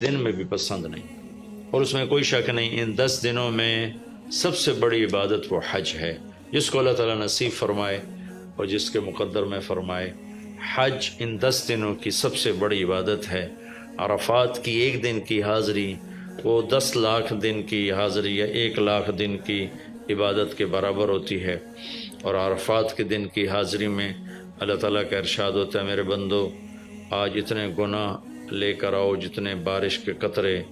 دن میں بھی پسند نہیں، اور اس میں کوئی شک نہیں ان 10 دنوں میں سب سے بڑی عبادت وہ حج ہے، جس کو اللہ تعالیٰ نصیب فرمائے اور جس کے مقدر میں فرمائے۔ حج ان 10 دنوں کی سب سے بڑی عبادت ہے۔ عرفات کی ایک دن کی حاضری وہ 10 لاکھ دن کی حاضری یا 1 لاکھ دن کی عبادت کے برابر ہوتی ہے، اور عرفات کے دن کی حاضری میں اللہ تعالیٰ کا ارشاد ہوتا ہے، میرے بندو آج اتنے گناہ لے کر آؤ، جتنے بارش کے قطرے،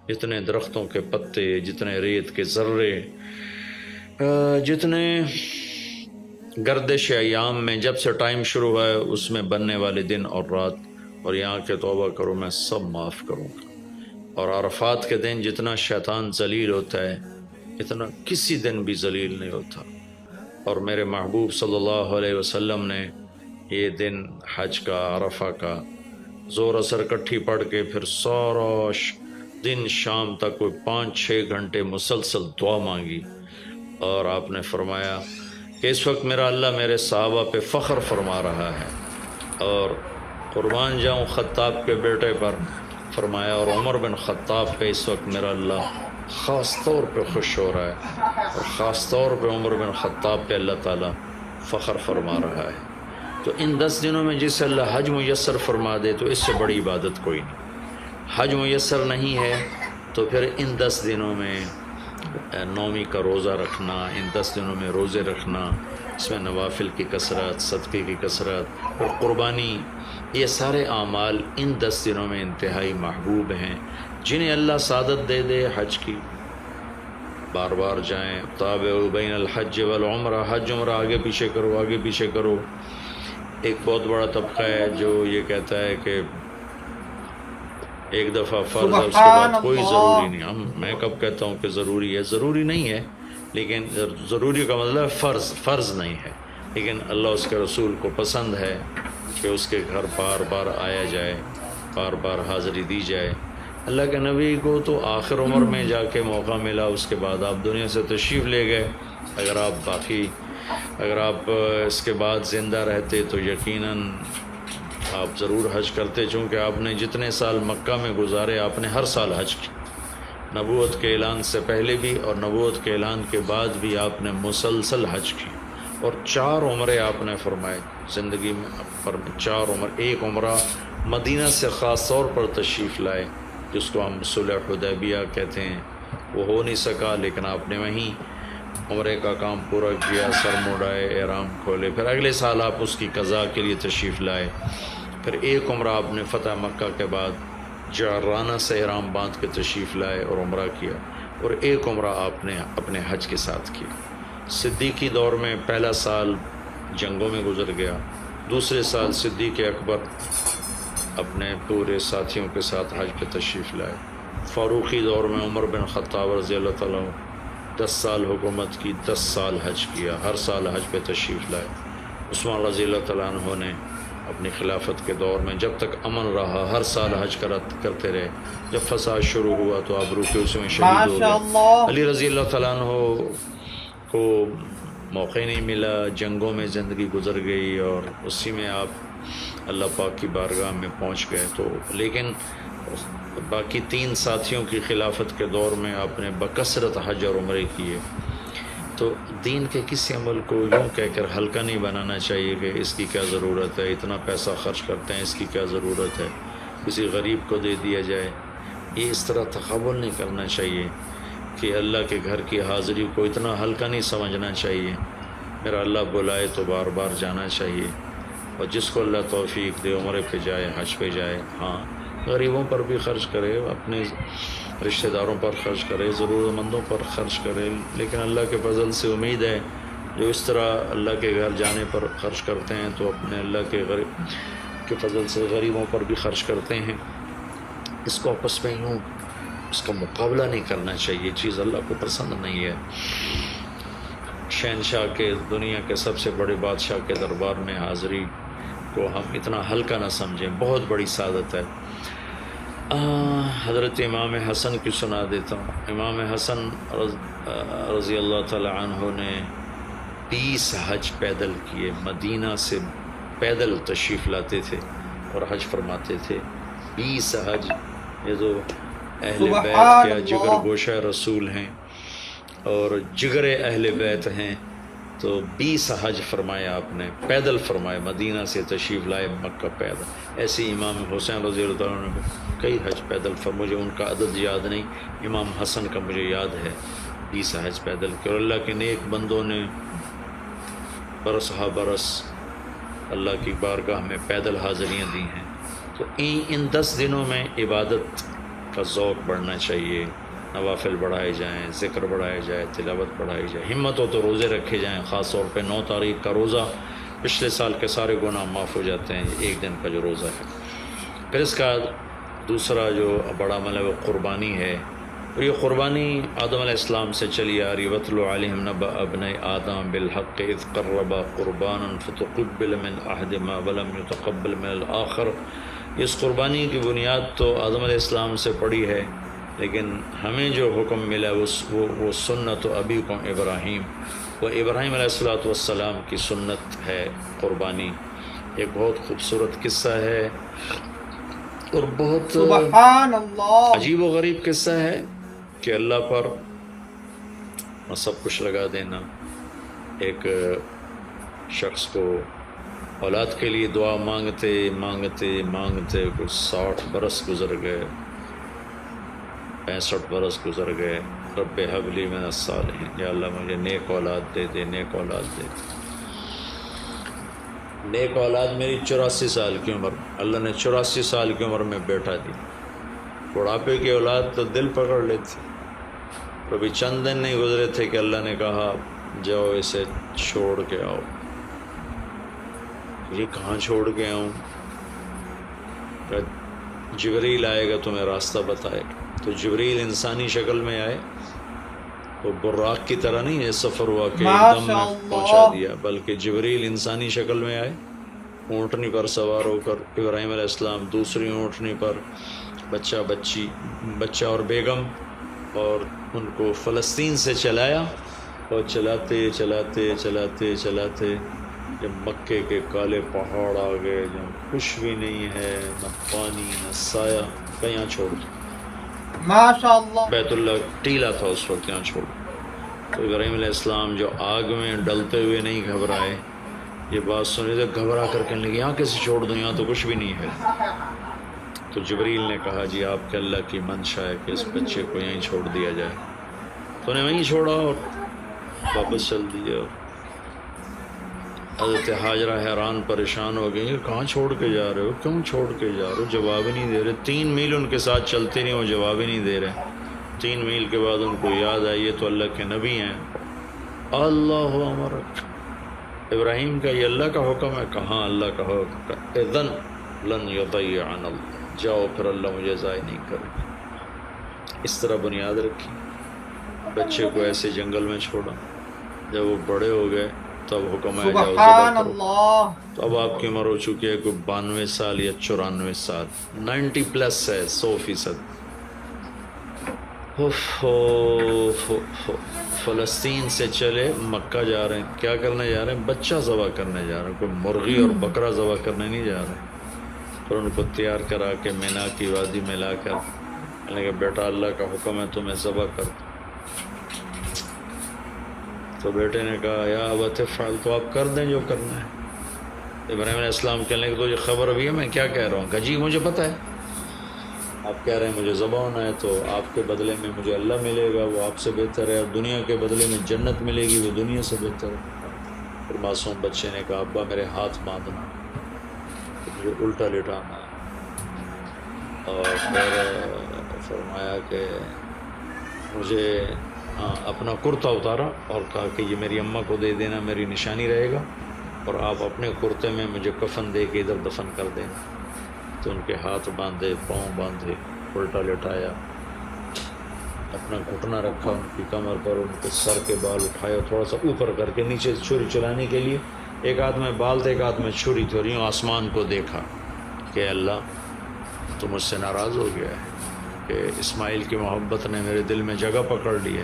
جتنے درختوں کے پتے، جتنے ریت کے ذرے، جتنے گردش ایام میں جب سے ٹائم شروع ہوا ہے اس میں بننے والے دن اور رات، اور یہاں کے توبہ کرو میں سب معاف کروں گا۔ اور عرفات کے دن جتنا شیطان ذلیل ہوتا ہے اتنا کسی دن بھی ذلیل نہیں ہوتا، اور میرے محبوب صلی اللہ علیہ وسلم نے یہ دن حج کا، عرفہ کا، زور اثر کٹھی پڑھ کے پھر سارا دن شام تک کوئی 5-6 گھنٹے مسلسل دعا مانگی، اور آپ نے فرمایا کہ اس وقت میرا اللہ میرے صحابہ پہ فخر فرما رہا ہے، اور قربان جاؤں خطاب کے بیٹے پر فرمایا، اور عمر بن خطاب پہ اس وقت میرا اللہ خاص طور پہ خوش ہو رہا ہے، اور خاص طور پہ عمر بن خطاب پہ اللہ تعالیٰ فخر فرما رہا ہے۔ تو ان 10 دنوں میں جس اللہ حج میسر فرما دے تو اس سے بڑی عبادت کوئی نہیں۔ حج میسر نہیں ہے تو پھر ان 10 دنوں میں نومی کا روزہ رکھنا، ان 10 دنوں میں روزے رکھنا، اس میں نوافل کی کثرت، صدقے کی کثرت اور قربانی، یہ سارے اعمال ان 10 دنوں میں انتہائی محبوب ہیں۔ جنہیں اللہ سعادت دے دے حج کی، بار بار جائیں، تابعوا بین الحج والعمرہ، حج عمرہ آگے پیچھے کرو، آگے پیچھے کرو۔ ایک بہت بڑا طبقہ ہے جو یہ کہتا ہے کہ ایک دفعہ فرض ہے اس کے بعد کوئی ضروری نہیں۔ میں کب کہتا ہوں کہ ضروری ہے؟ ضروری نہیں ہے، لیکن ضروری کا مطلب فرض نہیں ہے، لیکن اللہ اس کے رسول کو پسند ہے کہ اس کے گھر بار بار آیا جائے، بار بار حاضری دی جائے۔ اللہ کے نبی کو تو آخر عمر میں جا کے موقع ملا، اس کے بعد آپ دنیا سے تشریف لے گئے۔ اگر آپ اس کے بعد زندہ رہتے تو یقیناً آپ ضرور حج کرتے، چونکہ آپ نے جتنے سال مکہ میں گزارے آپ نے ہر سال حج کی، نبوت کے اعلان سے پہلے بھی اور نبوت کے اعلان کے بعد بھی آپ نے مسلسل حج کی، اور 4 عمرے آپ نے فرمائے زندگی میں، 4 عمر۔ ایک عمرہ مدینہ سے خاص طور پر تشریف لائے جس کو ہم صلح حدیبیہ کہتے ہیں، وہ ہو نہیں سکا، لیکن آپ نے وہیں عمرے کا کام پورا کیا، سر مڑائے، احرام کھولے، پھر اگلے سال آپ اس کی قضاء کے لیے تشریف لائے۔ پھر ایک عمرہ آپ نے فتح مکہ کے بعد جعرانہ سے احرام باندھ کے تشریف لائے اور عمرہ کیا، اور ایک عمرہ آپ نے اپنے حج کے ساتھ کیا۔ صدیقی دور میں پہلا سال جنگوں میں گزر گیا، دوسرے سال صدیق اکبر اپنے پورے ساتھیوں کے ساتھ حج پہ تشریف لائے۔ فاروقی دور میں عمر بن خطاب رضی اللہ تعالیٰ 10 سال حکومت کی، 10 سال حج کیا، ہر سال حج پہ تشریف لائے۔ عثمان رضی اللہ تعالیٰ عنہ نے اپنی خلافت کے دور میں جب تک امن رہا ہر سال حج کرتے رہے، جب فساد شروع ہوا تو آپ رکے اس میں شہید ہو گئے۔ علی رضی اللہ تعالیٰ عنہ کو موقع نہیں ملا، جنگوں میں زندگی گزر گئی، اور اسی میں آپ اللہ پاک کی بارگاہ میں پہنچ گئے۔ تو لیکن باقی 3 ساتھیوں کی خلافت کے دور میں آپ نے بکثرت حج اور عمرے کیے۔ تو دین کے کسی عمل کو یوں کہہ کر ہلکا نہیں بنانا چاہیے کہ اس کی کیا ضرورت ہے، اتنا پیسہ خرچ کرتے ہیں، اس کی کیا ضرورت ہے، کسی غریب کو دے دیا جائے۔ یہ اس طرح تقابل نہیں کرنا چاہیے کہ اللہ کے گھر کی حاضری کو اتنا ہلکا نہیں سمجھنا چاہیے۔ میرا اللہ بلائے تو بار بار جانا چاہیے، اور جس کو اللہ توفیق دے عمرے پہ جائے، حج پہ جائے۔ ہاں، غریبوں پر بھی خرچ کرے، اپنے رشتہ داروں پر خرچ کرے، ضرورت مندوں پر خرچ کرے، لیکن اللہ کے فضل سے امید ہے جو اس طرح اللہ کے گھر جانے پر خرچ کرتے ہیں تو اپنے اللہ کے فضل سے غریبوں پر بھی خرچ کرتے ہیں۔ اس کو آپس میں یوں اس کا مقابلہ نہیں کرنا چاہیے، چیز اللہ کو پسند نہیں ہے۔ شہنشاہ کے، دنیا کے سب سے بڑے بادشاہ کے دربار میں حاضری کو ہم اتنا ہلکا نہ سمجھیں، بہت بڑی سعادت ہے۔ حضرت امام حسن کی سنا دیتا ہوں۔ امام حسن رضی اللہ تعالی عنہ نے 20 حج پیدل کیے، مدینہ سے پیدل تشریف لاتے تھے اور حج فرماتے تھے۔ 20 حج، یہ تو اہل بیت کیا جگر گوشہ رسول ہیں اور جگر اہل بیت ہیں، تو 20 حج فرمایا آپ نے، پیدل فرمائے، مدینہ سے تشریف لائے مکہ پیدل۔ ایسے امام حسین رضی اللہ عنہ نے کئی حج پیدل مجھے ان کا عدد یاد نہیں، امام حسن کا مجھے یاد ہے 20 حج پیدل کے، اور اللہ کے نیک بندوں نے برس ہا برس اللہ کی بارگاہ میں پیدل حاضریاں دی ہیں۔ تو ان 10 دنوں میں عبادت کا ذوق بڑھنا چاہیے، نوافل بڑھائے جائیں، ذکر بڑھائے جائے، تلاوت بڑھائی جائے، ہمت ہو تو روزے رکھے جائیں، خاص طور پہ 9 تاریخ کا روزہ، پچھلے سال کے سارے گناہ معاف ہو جاتے ہیں ایک دن کا جو روزہ ہے۔ پھر اس کا دوسرا جو بڑا عمل ہے وہ قربانی ہے، اور یہ قربانی آدم علیہ السلام سے چلی آ رہی، وَاتْلُ عَلَيْهِمْ نَبَأَ ابْنَيْ آدَمَ بِالْحَقِّ إِذْ قَرَّبَا قُرْبَانًا فَتُقُبِّلَ مِنْ أَحَدِهِمَا وَلَمْ يُتَقَبَّلْ مِنَ الْآخَرِ۔ اس قربانی کی بنیاد تو آدم علیہ السلام سے پڑی ہے، لیکن ہمیں جو حکم ملا وہ سنت ابیکم ابراہیم، وہ ابراہیم علیہ السلام کی سنت ہے قربانی۔ ایک بہت خوبصورت قصہ ہے اور بہت سبحان اللہ عجیب و غریب قصہ ہے کہ اللہ پر سب کچھ لگا دینا۔ ایک شخص کو اولاد کے لیے دعا مانگتے مانگتے مانگتے کچھ 60 برس گزر گئے، 65 برس گزر گئے۔ رب ہب لی من الصالحین، یا اللہ مجھے نیک اولاد دے دے، نیک اولاد دے دے۔ نیک اولاد میری 84 سال کی عمر، اللہ نے 84 سال کی عمر میں بیٹا دی۔ بڑھاپے کی اولاد تو دل پکڑ لیتی۔ ابھی چند دن نہیں گزرے تھے کہ اللہ نے کہا جاؤ اسے چھوڑ کے آؤ۔ یہ کہاں چھوڑ کے آؤں؟ جبریل آئے گا تمہیں راستہ بتائے گا۔ تو جبریل انسانی شکل میں آئے، وہ براق کی طرح نہیں ہے سفر ہوا کہ ایک دم میں پہنچا دیا، بلکہ جبریل انسانی شکل میں آئے، اونٹنی پر سوار ہو کر، ابراہیم علیہ السلام دوسری اونٹنی پر، بچہ اور بیگم، اور ان کو فلسطین سے چلایا، اور چلاتے چلاتے چلاتے چلاتے جب مکے کے کالے پہاڑ آ گئے، جہاں کچھ بھی نہیں ہے، نہ پانی نہ سایہ، کہیں چھوڑ دو۔ ماشاء اللہ، بیت اللہ ٹیلا تھا اس وقت، یہاں چھوڑ دو۔ تو ابراہیم علیہ السلام جو آگ میں ڈلتے ہوئے نہیں گھبرائے، یہ بات سنی تو گھبرا کر کہنے لگے یہاں کیسے چھوڑ دوں، یہاں تو کچھ بھی نہیں ہے۔ تو جبریل نے کہا جی آپ کے اللہ کی منشا ہے کہ اس بچے کو یہیں چھوڑ دیا جائے۔ تو انہیں وہیں چھوڑا اور واپس چل دیا۔ حضرت حاجرہ حیران پریشان ہو گئی، کہاں چھوڑ کے جا رہے ہو، کیوں چھوڑ کے جا رہے ہو؟ جواب ہی نہیں دے رہے۔ 3 میل ان کے ساتھ چلتے نہیں، وہ جواب ہی نہیں دے رہے۔ 3 میل کے بعد ان کو یاد آئی یہ تو اللہ کے نبی ہیں۔ اللہ امرک، ابراہیم کا یہ اللہ کا حکم ہے؟ کہاں اللہ کا حکم ہے؟ اذن لن یضیعنا اللہ، جاؤ پھر اللہ مجھے ضائع نہیں کرے گا۔ اس طرح بنیاد رکھی، بچے کو ایسے جنگل میں چھوڑا۔ جب وہ بڑے ہو گئے تب حکم آیا جاؤ سبحان ذبح کرو۔ اللہ، تو اب آپ کی عمر ہو چکی ہے کوئی 92 سال یا 94 سال، 90 پلس ہے، 100%۔ فلسطین سے چلے مکہ جا رہے ہیں، کیا کرنے جا رہے ہیں؟ بچہ ذبح کرنے جا رہے ہیں، کوئی مرغی اور بکرا ذبح کرنے نہیں جا رہے۔ پھر ان کو تیار کرا کے مینا کی وادی میں لا کر کہنے کہ بیٹا اللہ کا حکم ہے تمہیں ذبح کر دو۔ تو بیٹے نے کہا یا ابت افعل، تو آپ کر دیں جو کرنا ہے۔ ابراہیم علیہ السلام کہنے لگے تو یہ خبر ابھی ہے میں کیا کہہ رہا ہوں؟ کہا جی مجھے پتہ ہے، آپ کہہ رہے ہیں مجھے ذبح ہونا ہے، تو آپ کے بدلے میں مجھے اللہ ملے گا، وہ آپ سے بہتر ہے، اور دنیا کے بدلے میں جنت ملے گی، وہ دنیا سے بہتر ہے۔ پھر معصوم بچے نے کہا ابا میرے ہاتھ باندھنا، مجھے الٹا لٹانا، اور پھر فرمایا کہ مجھے اپنا کرتا اتارا اور کہا کہ یہ میری اماں کو دے دینا، میری نشانی رہے گا، اور آپ اپنے کرتے میں مجھے کفن دے کے ادھر دفن کر دینا۔ تو ان کے ہاتھ باندھے، پاؤں باندھے، الٹا لٹایا، اپنا گھٹنا رکھا ان کی کمر پر، ان کے سر کے بال اٹھایا تھوڑا سا اوپر کر کے نیچے چھری چلانے کے لیے، ایک ہاتھ میں بال تھے ایک ہاتھ میں چھری تھی، اور یوں آسمان کو دیکھا کہ اللہ تو مجھ سے ناراض ہو گیا ہے کہ اسماعیل کی محبت نے میرے دل میں جگہ پکڑ لی ہے۔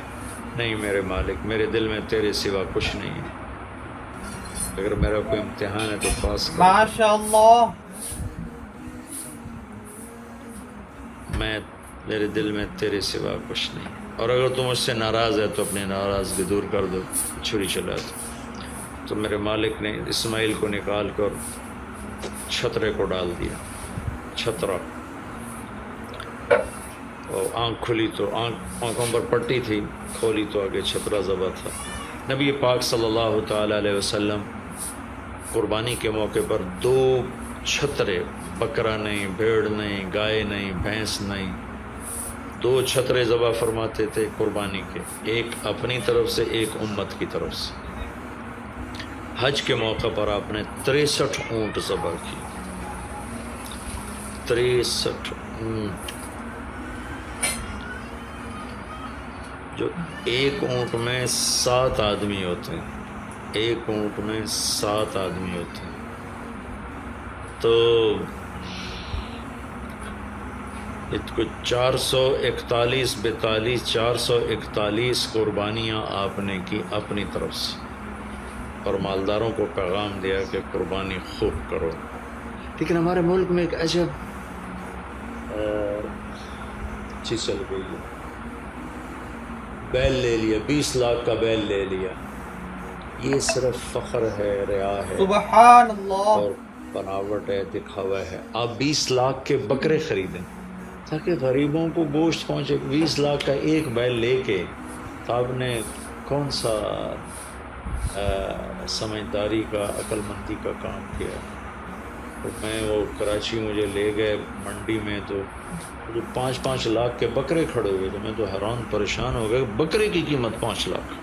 نہیں میرے مالک، میرے دل میں تیرے سوا کچھ نہیں ہے، اگر میرا کوئی امتحان ہے تو پاس کر۔ ماشاء اللہ، میں میرے دل میں تیرے سوا کچھ نہیں، اور اگر تم مجھ سے ناراض ہے تو اپنی ناراضگی دور کر دو، چھری چلا دو۔ تو میرے مالک نے اسماعیل کو نکال کر چھترے کو ڈال دیا، چھترا، اور آنکھ کھلی تو آنکھوں پر پٹی تھی، کھولی تو آگے چھترا ذبح تھا۔ نبی پاک صلی اللہ تعالی علیہ وسلم قربانی کے موقع پر 2 چھترے، بکرا نہیں، بھیڑ نہیں، گائے نہیں، بھینس نہیں، 2 چھترے ذبح فرماتے تھے قربانی کے، ایک اپنی طرف سے، ایک امت کی طرف سے۔ حج کے موقع پر آپ نے 63 اونٹ ذبح کی، 63 اونٹ، جو ایک اونٹ میں 7 آدمی ہوتے ہیں، ایک اونٹ میں 7 آدمی ہوتے ہیں۔ تو کچھ 441 42 441 قربانیاں آپ نے کی اپنی طرف سے، اور مالداروں کو پیغام دیا کہ قربانی خوب کرو۔ لیکن ہمارے ملک میں ایک عجب چیز چل گئی ہے، بیل لے لیا، 20 لاکھ کا بیل لے لیا، یہ صرف فخر ہے، ریا ہے، سبحان اللہ، اور بناوٹ ہے، دکھاوا ہے۔ آپ 20 لاکھ کے بکرے خریدیں تاکہ غریبوں کو گوشت پہنچے۔ 20 لاکھ کا ایک بیل لے کے تو آپ نے کون سا سمجھداری کا، عقل مندی کا کام کیا؟ تو میں وہ کراچی مجھے لے گئے منڈی میں، تو جو 5-5 لاکھ کے بکرے کھڑے ہوئے، تو میں تو حیران پریشان ہو گیا، بکرے کی قیمت 5 لاکھ۔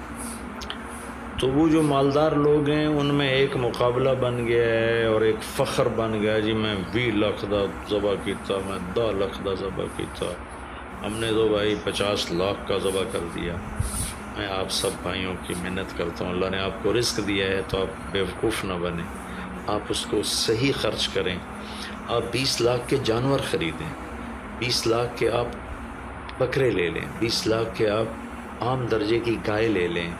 تو وہ جو مالدار لوگ ہیں ان میں ایک مقابلہ بن گیا ہے اور ایک فخر بن گیا، جی میں 20 لاکھ دا ذبح کیتا، میں 10 لاکھ دا ذبح کیتا، ہم نے تو بھائی 50 لاکھ کا ذبح کر دیا۔ میں آپ سب بھائیوں کی محنت کرتا ہوں، اللہ نے آپ کو رزق دیا ہے تو آپ بیوقوف نہ بنیں، آپ اس کو صحیح خرچ کریں۔ آپ 20 لاکھ کے جانور خریدیں، 20 لاکھ کے آپ بکرے لے لیں، 20 لاکھ کے آپ عام درجے کی گائے لے لیں،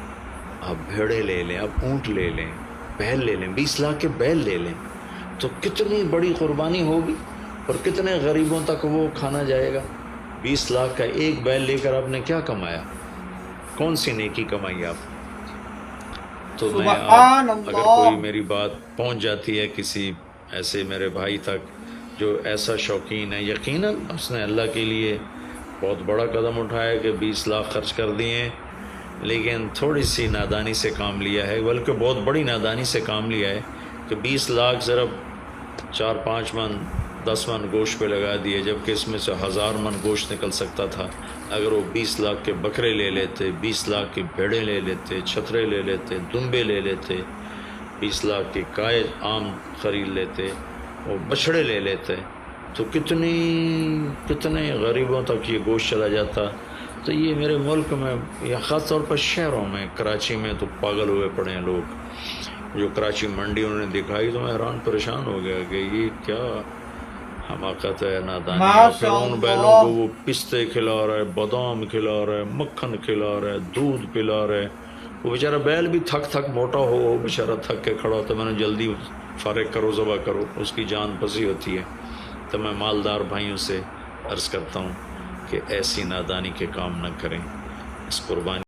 آپ بھیڑے لے لیں، آپ اونٹ لے لیں، بیل لے لیں، 20 لاکھ کے بیل لے لیں، تو کتنی بڑی قربانی ہوگی اور کتنے غریبوں تک وہ کھانا جائے گا۔ 20 لاکھ کا ایک بیل لے کر آپ نے کیا کمایا؟ کون سی نیکی کمائی آپ؟ تو میں اگر کوئی میری بات پہنچ جاتی ہے کسی ایسے میرے بھائی تک جو ایسا شوقین ہے، یقیناً اس نے اللہ کے لیے بہت بڑا قدم اٹھایا کہ 20 لاکھ خرچ کر دیے، لیکن تھوڑی سی نادانی سے کام لیا ہے، بلکہ بہت بڑی نادانی سے کام لیا ہے کہ 20 لاکھ صرف 4-5 من 10 من گوشت پہ لگا دیے، جبکہ اس میں سے 1000 من گوشت نکل سکتا تھا اگر وہ 20 لاکھ کے بکرے لے لیتے، 20 لاکھ کی بھیڑیں لے لیتے، چھترے لے لیتے، دمبے لے لیتے، 20 لاکھ کی گائے عام خرید لیتے، اور بچھڑے لے لیتے، تو کتنے غریبوں تک یہ گوشت چلا جاتا۔ تو یہ میرے ملک میں یا خاص طور پر شہروں میں، کراچی میں تو پاگل ہوئے پڑے ہیں لوگ۔ جو کراچی منڈی انہوں نے دکھائی تو میں حیران پریشان ہو گیا کہ یہ کیا حماقت ہے، نادانی ہے۔ پھر ان بیلوں کو وہ پستے کھلا رہا ہے، بادام کھلا رہا ہے، مکھن کھلا رہا ہے، دودھ پلا رہا ہے۔ وہ بیچارہ بیل بھی تھک موٹا ہو، بیچارہ تھک کے کھڑا ہوتا ہے، میں نے جلدی فارغ کرو، ذبح کرو، اس کی جان پھنسی ہوتی ہے۔ تو میں مالدار بھائیوں سے عرض کرتا ہوں کہ ایسی نادانی کے کام نہ کریں، اس قربانی